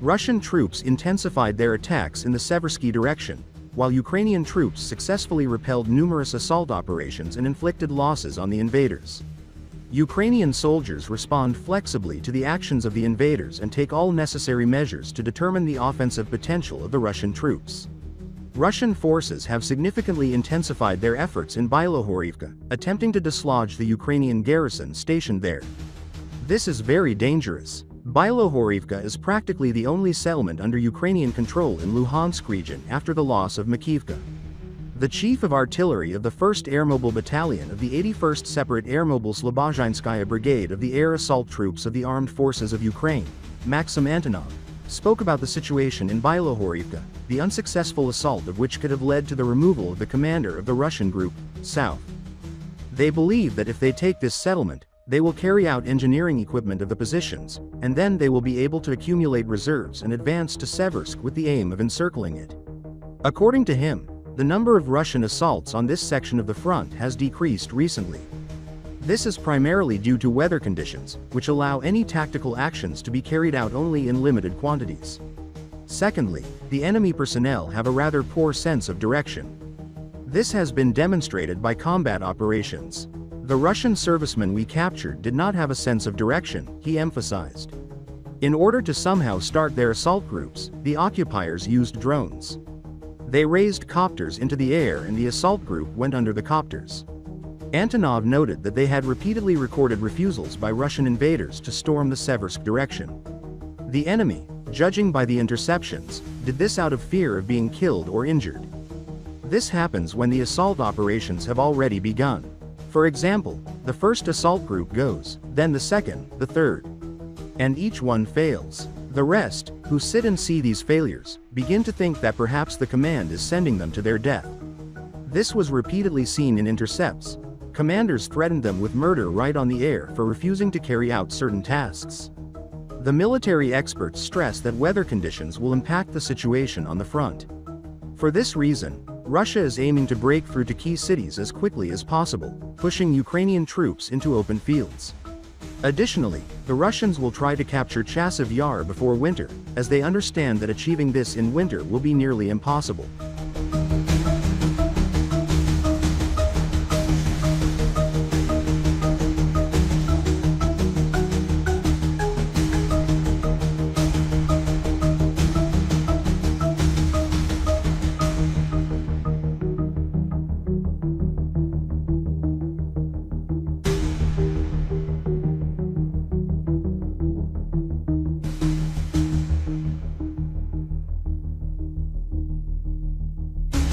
Russian troops intensified their attacks in the Seversky direction, while Ukrainian troops successfully repelled numerous assault operations and inflicted losses on the invaders. Ukrainian soldiers respond flexibly to the actions of the invaders and take all necessary measures to determine the offensive potential of the Russian troops. Russian forces have significantly intensified their efforts in Belogorovka, attempting to dislodge the Ukrainian garrison stationed there. This is very dangerous. Belogorovka is practically the only settlement under Ukrainian control in Luhansk region after the loss of Makivka. The chief of artillery of the 1st Airmobile Battalion of the 81st Separate Airmobile Slobozhinskaya Brigade of the Air Assault Troops of the Armed Forces of Ukraine, Maxim Antonov, spoke about the situation in Belogorovka, the unsuccessful assault of which could have led to the removal of the commander of the Russian group, South. They believe that if they take this settlement, they will carry out engineering equipment of the positions, and then they will be able to accumulate reserves and advance to Seversk with the aim of encircling it. According to him, the number of Russian assaults on this section of the front has decreased recently. This is primarily due to weather conditions, which allow any tactical actions to be carried out only in limited quantities. Secondly, the enemy personnel have a rather poor sense of direction. This has been demonstrated by combat operations. The Russian servicemen we captured did not have a sense of direction, he emphasized. In order to somehow start their assault groups, the occupiers used drones. They raised copters into the air and the assault group went under the copters. Antonov noted that they had repeatedly recorded refusals by Russian invaders to storm the Seversk direction. The enemy, judging by the interceptions, did this out of fear of being killed or injured. This happens when the assault operations have already begun. For example, the first assault group goes, then the second, the third. And each one fails. The rest, who sit and see these failures, begin to think that perhaps the command is sending them to their death. This was repeatedly seen in intercepts. Commanders threatened them with murder right on the air for refusing to carry out certain tasks. The military experts stress that weather conditions will impact the situation on the front. For this reason, Russia is aiming to break through to key cities as quickly as possible, pushing Ukrainian troops into open fields. Additionally, the Russians will try to capture Chasiv Yar before winter, as they understand that achieving this in winter will be nearly impossible.